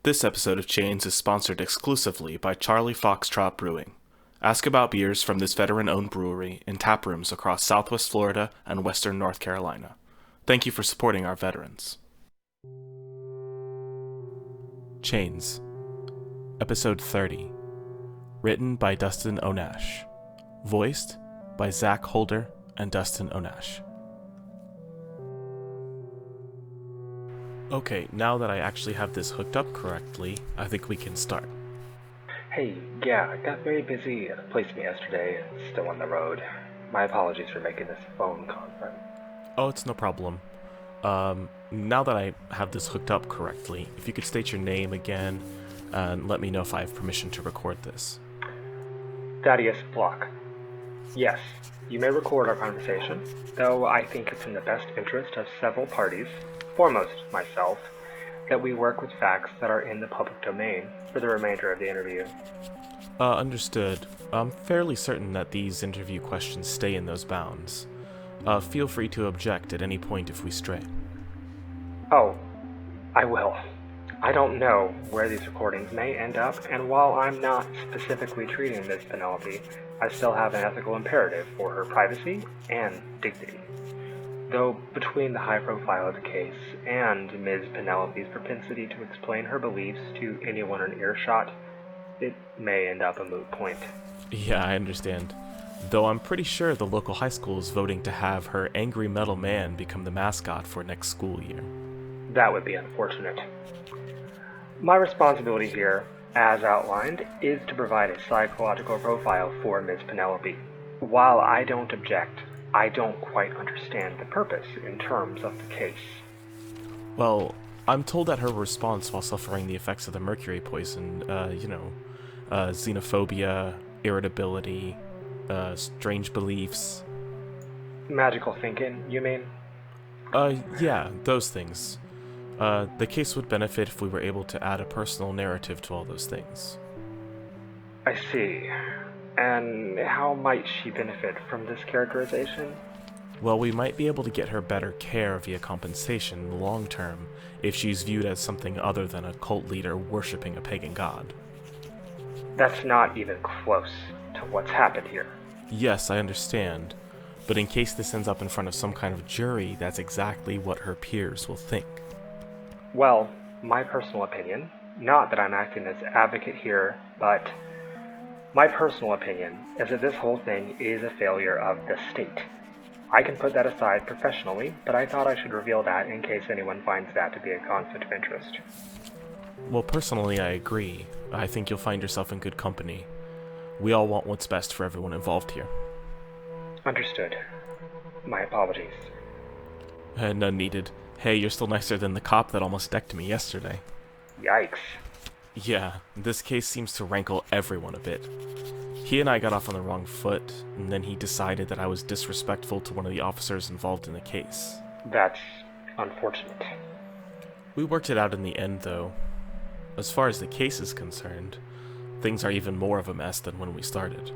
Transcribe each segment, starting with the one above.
This episode of Chains is sponsored exclusively by Charlie Foxtrot Brewing. Ask about beers from this veteran-owned brewery in tap rooms across Southwest Florida and Western North Carolina. Thank you for supporting our veterans. Chains, Episode 30. Written by Dustin Dhonash. Voiced by Zach Holder and Dustin Dhonash. Okay, now that I actually have this hooked up correctly, I think we can start. Hey, yeah, I got very busy at a placement yesterday and still on the road. My apologies for making this phone conference. Oh, it's no problem. Now that I have this hooked up correctly, if you could state your name again, and let me know if I have permission to record this. Thaddeus Block. Yes, you may record our conversation, though I think it's in the best interest of several parties, foremost myself, that we work with facts that are in the public domain for the remainder of the interview. Understood. I'm fairly certain that these interview questions stay in those bounds. Feel free to object at any point if we stray. Oh, I will. I don't know where these recordings may end up, and while I'm not specifically treating Ms. Penelope, I still have an ethical imperative for her privacy and dignity. Though between the high profile of the case and Ms. Penelope's propensity to explain her beliefs to anyone in earshot, it may end up a moot point. Yeah, I understand. Though I'm pretty sure the local high school is voting to have her angry metal man become the mascot for next school year. That would be unfortunate. My responsibility here, as outlined, is to provide a psychological profile for Ms. Penelope. While I don't object, I don't quite understand the purpose in terms of the case. Well, I'm told that her response while suffering the effects of the mercury poison, xenophobia, irritability, strange beliefs. Magical thinking, you mean? Yeah, those things. The case would benefit if we were able to add a personal narrative to all those things. I see. And how might she benefit from this characterization? Well, we might be able to get her better care via compensation in the long term if she's viewed as something other than a cult leader worshipping a pagan god. That's not even close to what's happened here. Yes, I understand. But in case this ends up in front of some kind of jury, that's exactly what her peers will think. Well, my personal opinion, not that I'm acting as advocate here, but my personal opinion is that this whole thing is a failure of the state. I can put that aside professionally, but I thought I should reveal that in case anyone finds that to be a conflict of interest. Well, personally, I agree. I think you'll find yourself in good company. We all want what's best for everyone involved here. Understood. My apologies. None needed. Hey, you're still nicer than the cop that almost decked me yesterday. Yikes. Yeah, this case seems to rankle everyone a bit. He and I got off on the wrong foot, and then he decided that I was disrespectful to one of the officers involved in the case. That's unfortunate. We worked it out in the end, though. As far as the case is concerned, things are even more of a mess than when we started.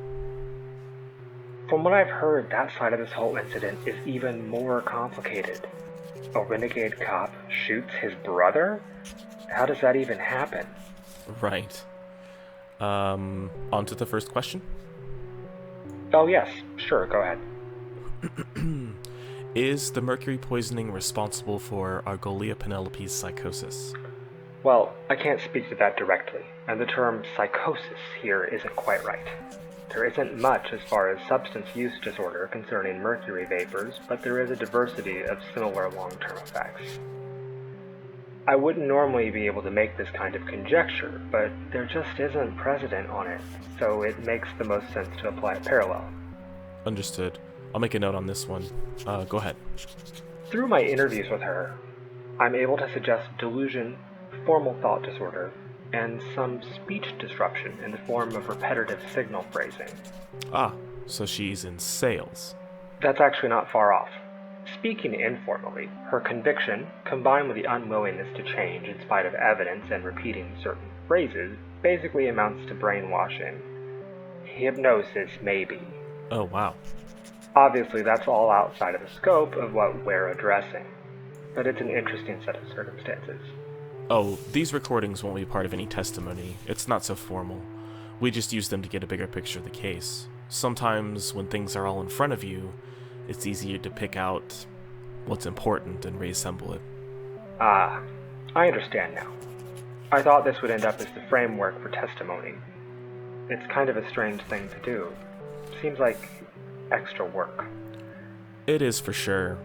From what I've heard, that side of this whole incident is even more complicated. A renegade cop shoots his brother? How does that even happen? Right. On to the first question? Oh yes, sure, go ahead. Is the mercury poisoning responsible for Argolia Penelope's psychosis? Well, I can't speak to that directly, and the term psychosis here isn't quite right. There isn't much as far as substance use disorder concerning mercury vapors, but there is a diversity of similar long-term effects. I wouldn't normally be able to make this kind of conjecture, but there just isn't precedent on it, so it makes the most sense to apply a parallel. Understood. I'll make a note on this one. Go ahead. Through my interviews with her, I'm able to suggest delusion, formal thought disorder, and some speech disruption in the form of repetitive signal phrasing. Ah, so she's in sales. That's actually not far off. Speaking informally, her conviction, combined with the unwillingness to change in spite of evidence and repeating certain phrases, basically amounts to brainwashing. Hypnosis, maybe. Oh, wow. Obviously, that's all outside of the scope of what we're addressing, but it's an interesting set of circumstances. Oh, these recordings won't be part of any testimony. It's not so formal. We just use them to get a bigger picture of the case. Sometimes, when things are all in front of you, it's easier to pick out what's important and reassemble it. Ah, I understand now. I thought this would end up as the framework for testimony. It's kind of a strange thing to do. Seems like extra work. It is for sure.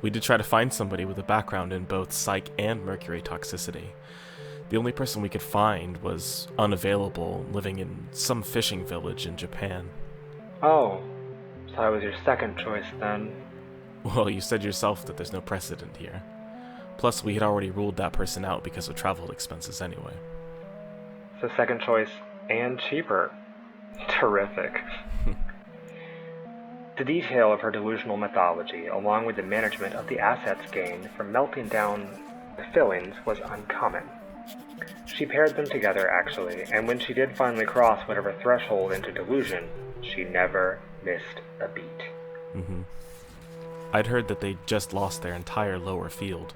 We did try to find somebody with a background in both psych and mercury toxicity. The only person we could find was unavailable, living in some fishing village in Japan. Oh, so I was your second choice then. Well, you said yourself that there's no precedent here. Plus, we had already ruled that person out because of travel expenses anyway. So second choice and cheaper. Terrific. The detail of her delusional mythology, along with the management of the assets gained from melting down the fillings, was uncommon. She paired them together, actually, and when she did finally cross whatever threshold into delusion, she never missed a beat. I'd heard that they just lost their entire lower field,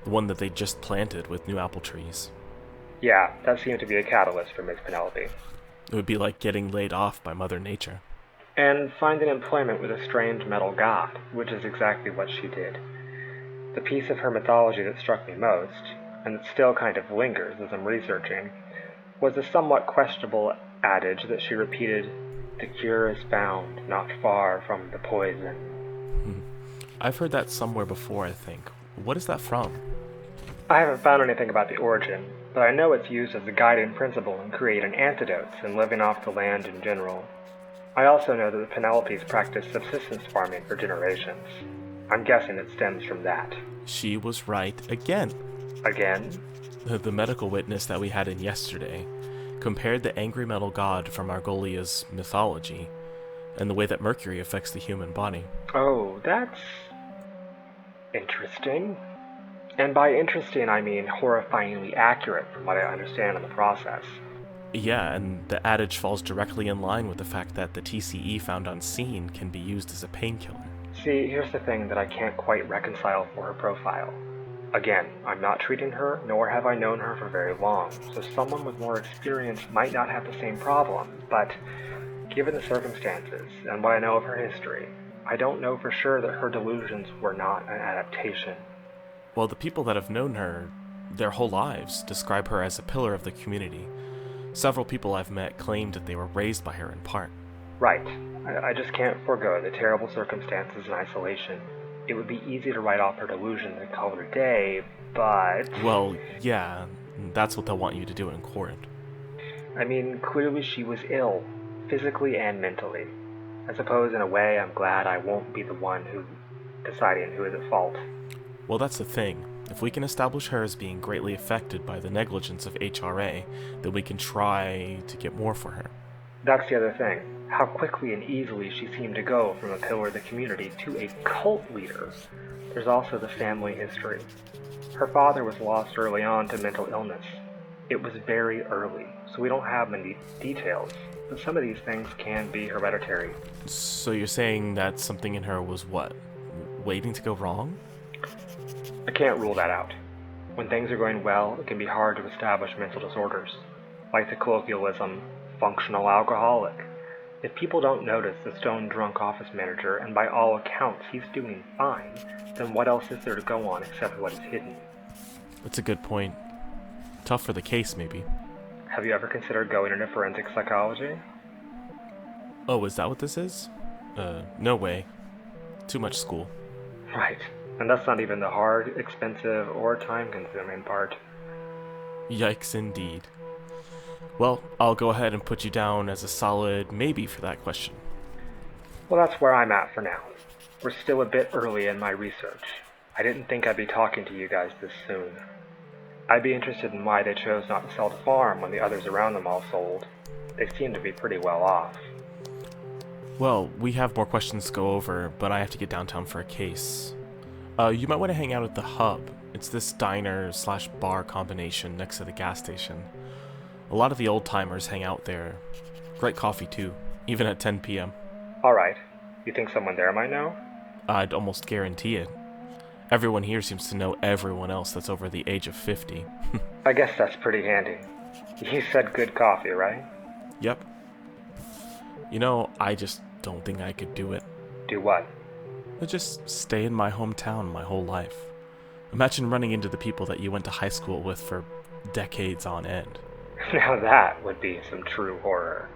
the one that they just planted with new apple trees. Yeah, that seemed to be a catalyst for Miss Penelope. It would be like getting laid off by Mother Nature. And finding employment with a strange metal god, which is exactly what she did. The piece of her mythology that struck me most, and that still kind of lingers as I'm researching, was the somewhat questionable adage that she repeated, "The cure is found not far from the poison." I've heard that somewhere before, I think. What is that from? I haven't found anything about the origin, but I know it's used as a guiding principle in creating antidotes and living off the land in general. I also know that the Penelopes practiced subsistence farming for generations. I'm guessing it stems from that. She was right again. Again? The medical witness that we had in yesterday compared the angry metal god from Argolia's mythology and the way that mercury affects the human body. Oh, that's interesting. And by interesting, I mean horrifyingly accurate from what I understand in the process. Yeah, and the adage falls directly in line with the fact that the TCE found on scene can be used as a painkiller. See, here's the thing that I can't quite reconcile for her profile. Again, I'm not treating her, nor have I known her for very long, so someone with more experience might not have the same problem, but given the circumstances and what I know of her history, I don't know for sure that her delusions were not an adaptation. Well, the people that have known her their whole lives describe her as a pillar of the community. Several people I've met claimed that they were raised by her in part. Right. I just can't forego the terrible circumstances and isolation. It would be easy to write off her delusions and call it a day, but... Well, yeah, that's what they'll want you to do in court. I mean, clearly she was ill, physically and mentally. I suppose in a way I'm glad I won't be the one who deciding who is at fault. Well, that's the thing. If we can establish her as being greatly affected by the negligence of HRA, then we can try to get more for her. That's the other thing. How quickly and easily she seemed to go from a pillar of the community to a cult leader. There's also the family history. Her father was lost early on to mental illness. It was very early, so we don't have many details, but some of these things can be hereditary. So you're saying that something in her was what? Waiting to go wrong? I can't rule that out. When things are going well, it can be hard to establish mental disorders, like the colloquialism, functional alcoholic. If people don't notice the stone-drunk office manager, and by all accounts he's doing fine, then what else is there to go on except what is hidden? That's a good point. Tough for the case, maybe. Have you ever considered going into forensic psychology? Oh, is that what this is? No way. Too much school. Right. And that's not even the hard, expensive, or time-consuming part. Yikes indeed. Well, I'll go ahead and put you down as a solid maybe for that question. Well, that's where I'm at for now. We're still a bit early in my research. I didn't think I'd be talking to you guys this soon. I'd be interested in why they chose not to sell the farm when the others around them all sold. They seem to be pretty well off. Well, we have more questions to go over, but I have to get downtown for a case. You might want to hang out at the Hub. It's this diner/bar combination next to the gas station. A lot of the old-timers hang out there. Great coffee, too, even at 10 p.m. Alright. You think someone there might know? I'd almost guarantee it. Everyone here seems to know everyone else that's over the age of 50. I guess that's pretty handy. You said good coffee, right? Yep. I just don't think I could do it. Do what? I'd just stay in my hometown my whole life. Imagine running into the people that you went to high school with for decades on end. Now that would be some true horror.